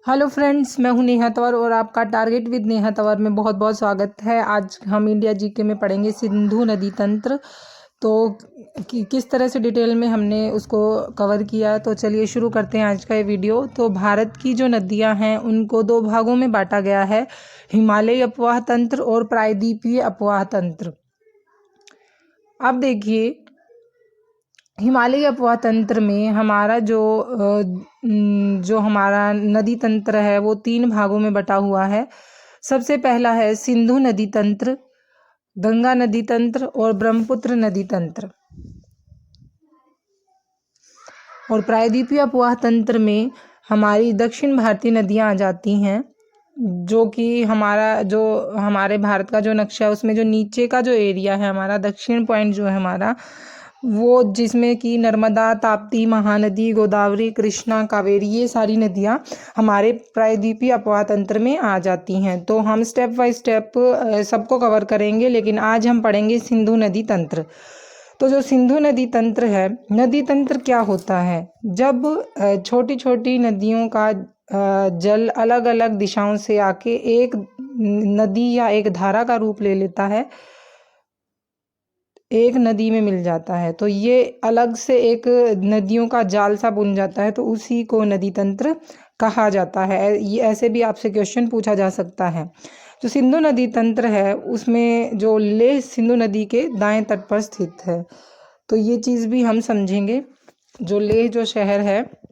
Hello friends, मैं हूं नेहा तंवर और आपका टारगेट विद नेहा तंवर में बहुत बहुत स्वागत है। आज हम इंडिया जीके में पढ़ेंगे सिंधु नदी तंत्र। तो किस तरह से डिटेल में हमने उसको कवर किया है, तो चलिए शुरू करते हैं आज का ये वीडियो। तो भारत की जो नदियां हैं उनको दो भागों में बांटा गया है, हिमालयी अपवाह तंत्र और प्रायद्वीपीय अपवाह तंत्र। अब देखिए, हिमालयी अपवाह तंत्र में हमारा जो हमारा नदी तंत्र है वो 3 भागों में बटा हुआ है। सबसे पहला है सिंधु नदी तंत्र, गंगा नदी तंत्र और ब्रह्मपुत्र नदी तंत्र। और प्रायद्वीपीय अपवाह तंत्र में हमारी दक्षिण भारतीय नदियां आ जाती हैं, जो कि हमारे भारत का जो नक्शा है उसमें जो नीचे का जो एरिया है, हमारा दक्षिण पॉइंट जो है हमारा, वो जिसमें कि नर्मदा, ताप्ती, महानदी, गोदावरी, कृष्णा, कावेरी, ये सारी नदियां हमारे प्रायद्वीपीय अपवाह तंत्र में आ जाती हैं। तो हम स्टेप बाय स्टेप सबको कवर करेंगे, लेकिन आज हम पढ़ेंगे सिंधु नदी तंत्र। तो जो सिंधु नदी तंत्र है, नदी तंत्र क्या होता है? जब छोटी छोटी नदियों का जल अलग अलग दिशाओं से आके एक नदी या एक धारा का रूप ले लेता है, एक नदी में मिल जाता है, तो ये अलग से एक नदियों का जाल सा बुन जाता है, तो उसी को नदी तंत्र कहा जाता है। ये ऐसे भी आपसे क्वेश्चन पूछा जा सकता है। जो सिंधु नदी तंत्र है उसमें जो लेह सिंधु नदी के दाएं तट पर स्थित है, तो ये चीज़ भी हम समझेंगे। जो लेह जो शहर है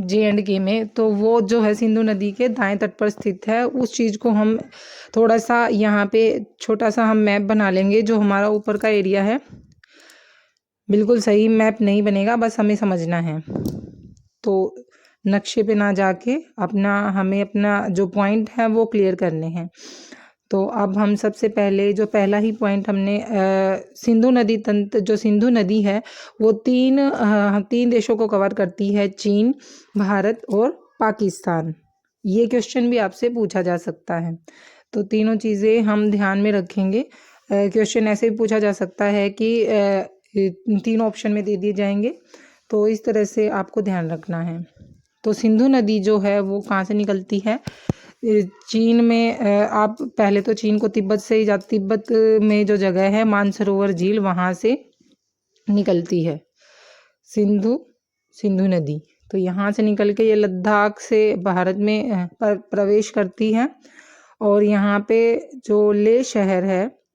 J&K में, तो वो जो है सिंधु नदी के दाएं तट पर स्थित है। उस चीज़ को हम थोड़ा सा यहाँ पे छोटा सा हम मैप बना लेंगे। जो हमारा ऊपर का एरिया है, बिल्कुल सही मैप नहीं बनेगा, बस हमें समझना है। तो नक्शे पे ना जाके हमें अपना जो पॉइंट है वो क्लियर करने हैं। तो अब हम सबसे पहले जो पहला ही पॉइंट हमने सिंधु नदी तंत्र, जो सिंधु नदी है वो तीन देशों को कवर करती है, चीन, भारत और पाकिस्तान। ये क्वेश्चन भी आपसे पूछा जा सकता है, तो तीनों चीज़ें हम ध्यान में रखेंगे। क्वेश्चन ऐसे भी पूछा जा सकता है कि तीन ऑप्शन में दे दिए जाएंगे, तो इस तरह से आपको ध्यान रखना है। तो सिंधु नदी जो है वो कहाँ से निकलती है? चीन में। आप पहले तो चीन को तिब्बत से ही तिब्बत में जो जगह है मानसरोवर झील, वहाँ से निकलती है सिंधु नदी। तो यहाँ से निकल के ये लद्दाख से भारत में प्रवेश करती है, और यहाँ पे जो लेह शहर है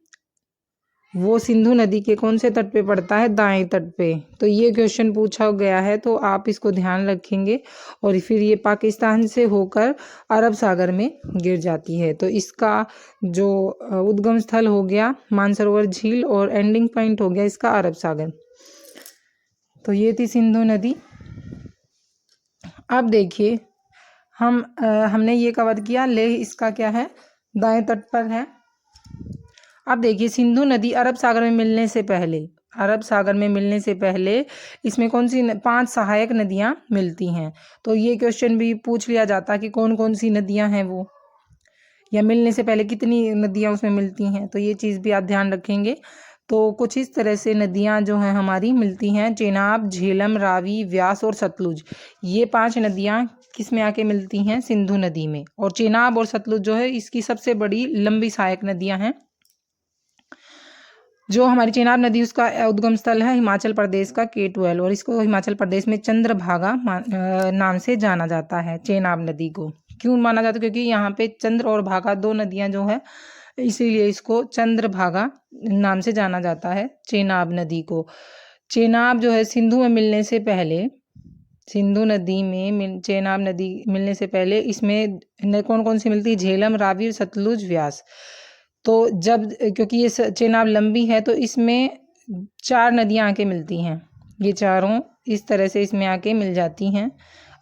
वो सिंधु नदी के कौन से तट पे पड़ता है? दाएं तट पे। तो ये क्वेश्चन पूछा गया है, तो आप इसको ध्यान रखेंगे। और फिर ये पाकिस्तान से होकर अरब सागर में गिर जाती है, तो इसका जो उद्गम स्थल हो गया मानसरोवर झील और एंडिंग पॉइंट हो गया इसका अरब सागर। तो ये थी सिंधु नदी। अब देखिए, हमने ये कवर किया, लेह इसका क्या है? दाएं तट पर है। अब देखिए, सिंधु नदी अरब सागर में मिलने से पहले इसमें कौन सी 5 सहायक नदियां मिलती हैं। तो ये क्वेश्चन भी पूछ लिया जाता है कि कौन कौन सी नदियां हैं वो, या मिलने से पहले कितनी नदियां उसमें मिलती हैं, तो ये चीज़ भी आप ध्यान रखेंगे। तो कुछ इस तरह से नदियां जो हैं हमारी मिलती हैं, चेनाब, झेलम, रावी, व्यास और सतलुज। ये 5 नदियां किस में आके मिलती हैं? सिंधु नदी में। और चेनाब और सतलुज जो है इसकी सबसे बड़ी लंबी सहायक नदियां हैं। जो हमारी चेनाब नदी, उसका उद्गम स्थल है हिमाचल प्रदेश का K12, और इसको हिमाचल प्रदेश में चंद्रभागा नाम से जाना जाता है। चेनाब नदी को क्यों माना जाता है? क्योंकि यहाँ पे चंद्र और भागा 2 नदियाँ जो है, इसीलिए इसको चंद्रभागा नाम से जाना जाता है चेनाब नदी को। चेनाब जो है सिंधु में मिलने से पहले, सिंधु नदी में चेनाब नदी मिलने से पहले इसमें कौन कौन सी मिलती है? झेलम, रावी, सतलुज, व्यास। तो क्योंकि ये चेनाब लंबी है, तो इसमें 4 नदियां आके मिलती हैं। ये चारों इस तरह से इसमें आके मिल जाती हैं।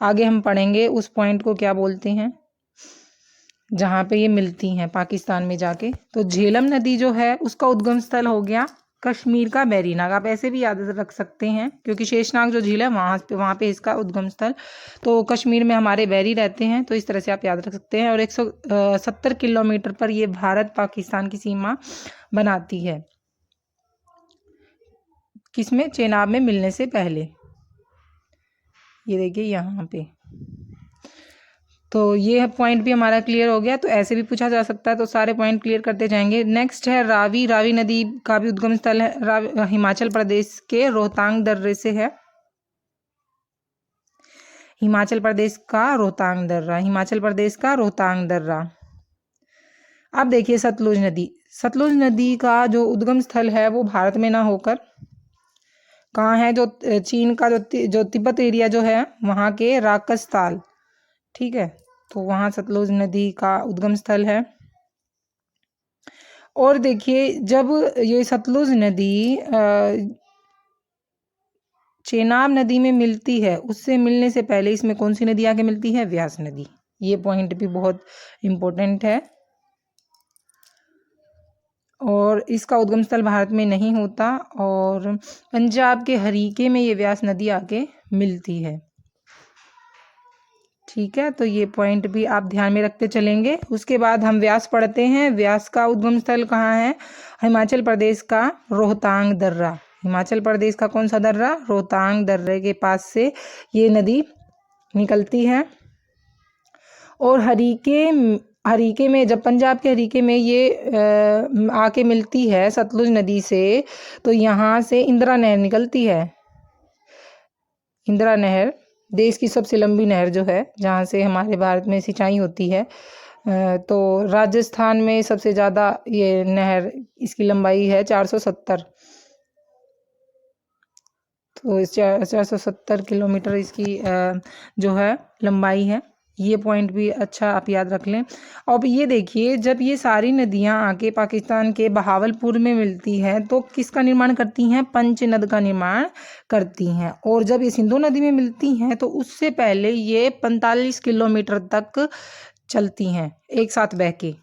आगे हम पढ़ेंगे उस पॉइंट को क्या बोलते हैं जहाँ पे ये मिलती हैं, पाकिस्तान में जाके। तो झेलम नदी जो है उसका उद्गम स्थल हो गया कश्मीर का बैरीनाग। आप ऐसे भी याद रख सकते हैं, क्योंकि शेषनाग जो झील है वहाँ पे इसका उद्गम स्थल। तो कश्मीर में हमारे बैरी रहते हैं, तो इस तरह से आप याद रख सकते हैं। और 170 किलोमीटर पर ये भारत पाकिस्तान की सीमा बनाती है, किसमें? चेनाब में मिलने से पहले। ये देखिए यहाँ पे। तो ये पॉइंट भी हमारा क्लियर हो गया। तो ऐसे भी पूछा जा सकता है, तो सारे पॉइंट क्लियर करते जाएंगे। नेक्स्ट है रावी। रावी नदी का भी उद्गम स्थल है, हिमाचल प्रदेश के रोहतांग दर्रे से है। हिमाचल प्रदेश का रोहतांग दर्रा, हिमाचल प्रदेश का रोहतांग दर्रा। अब देखिए सतलुज नदी। सतलुज नदी का जो उद्गम स्थल है वो भारत में ना होकर कहाँ है, जो चीन का जो तिब्बत एरिया जो है वहाँ के राकसताल, ठीक है, तो वहाँ सतलुज नदी का उद्गम स्थल है। और देखिए जब ये सतलुज नदी चेनाब नदी में मिलती है, उससे मिलने से पहले इसमें कौन सी नदी आके मिलती है, व्यास नदी। ये पॉइंट भी बहुत इम्पोर्टेंट है। और इसका उद्गम स्थल भारत में नहीं होता, और पंजाब के हरीके में ये व्यास नदी आके मिलती है, ठीक है। तो ये पॉइंट भी आप ध्यान में रखते चलेंगे। उसके बाद हम व्यास पढ़ते हैं। व्यास का उद्गम स्थल कहाँ है, हिमाचल प्रदेश का रोहतांग दर्रा। हिमाचल प्रदेश का कौन सा दर्रा, रोहतांग दर्रे के पास से ये नदी निकलती है। और हरीके में, जब पंजाब के हरीके में ये आके मिलती है सतलुज नदी से, तो यहाँ से इंदिरा नहर निकलती है। इंदिरा नहर देश की सबसे लंबी नहर जो है, जहाँ से हमारे भारत में सिंचाई होती है। तो राजस्थान में सबसे ज़्यादा ये नहर, इसकी लंबाई है 470, तो 470 किलोमीटर इसकी जो है लंबाई है। ये पॉइंट भी अच्छा आप याद रख लें। अब ये देखिए, जब ये सारी नदियां आके पाकिस्तान के बहावलपुर में मिलती हैं, तो किसका निर्माण करती हैं, पंचनद का निर्माण करती हैं। और जब ये सिंधु नदी में मिलती हैं, तो उससे पहले ये 45 किलोमीटर तक चलती हैं एक साथ बह के,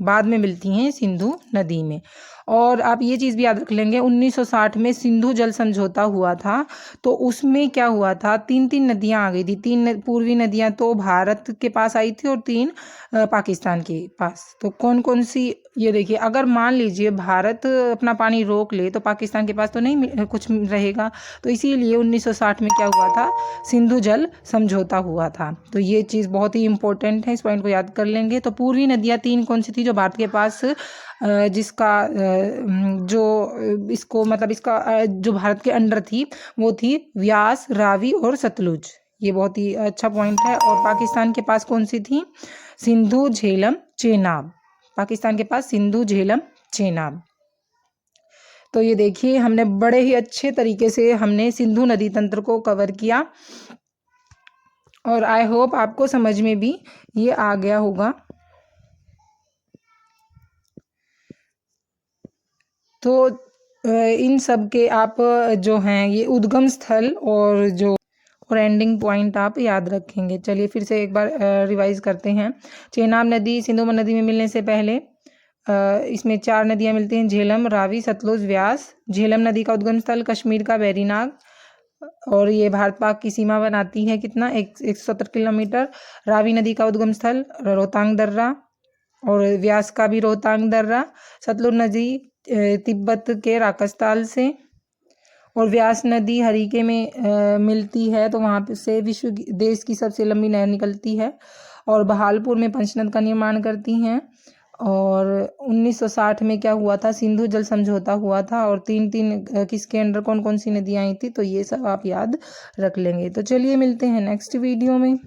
बाद में मिलती हैं सिंधु नदी में। और आप ये चीज़ भी याद रख लेंगे, 1960 में सिंधु जल समझौता हुआ था, तो उसमें क्या हुआ था, तीन तीन नदियां आ गई थी। तीन पूर्वी नदियां तो भारत के पास आई थी और तीन पाकिस्तान के पास। तो कौन कौन सी, ये देखिए, अगर मान लीजिए भारत अपना पानी रोक ले तो पाकिस्तान के पास तो नहीं कुछ रहेगा। तो इसीलिए 1960 में क्या हुआ था, सिंधु जल समझौता हुआ था। तो ये चीज़ बहुत ही इंपॉर्टेंट है, इस पॉइंट को याद कर लेंगे। तो पूर्वी नदियाँ तीन कौन सी थी जो भारत के पास, जिसका जो इसको मतलब इसका जो भारत के अंडर थी, वो थी व्यास, रावी और सतलुज। ये बहुत ही अच्छा पॉइंट है। और पाकिस्तान के पास कौन सी थी, सिंधु, झेलम, चेनाब। पाकिस्तान के पास सिंधु, झेलम, चेनाब। तो ये देखिए, हमने बड़े ही अच्छे तरीके से हमने सिंधु नदी तंत्र को कवर किया, और आई होप आपको समझ में भी ये आ गया होगा। तो इन सब के आप जो हैं ये उद्गम स्थल और एंडिंग पॉइंट आप याद रखेंगे। चलिए फिर से एक बार रिवाइज करते हैं। चेनाब नदी सिंधु नदी में मिलने से पहले इसमें 4 नदियां मिलती हैं, झेलम, रावी, सतलुज, व्यास। झेलम नदी का उद्गम स्थल कश्मीर का वेरीनाग, और ये भारत पाक की सीमा बनाती है कितना, 170 किलोमीटर। रावी नदी का उद्गम स्थल रोहतांग दर्रा, और व्यास का भी रोहतांग दर्रा। सतलुज नदी तिब्बत के राकसताल से, और व्यास नदी हरीके में मिलती है, तो वहाँ से विश्व देश की सबसे लंबी नहर निकलती है, और बहावलपुर में पंचनद का निर्माण करती हैं। और 1960 में क्या हुआ था, सिंधु जल समझौता हुआ था, और तीन किसके अंडर कौन कौन सी नदियाँ आई थी, तो ये सब आप याद रख लेंगे। तो चलिए मिलते हैं नेक्स्ट वीडियो में।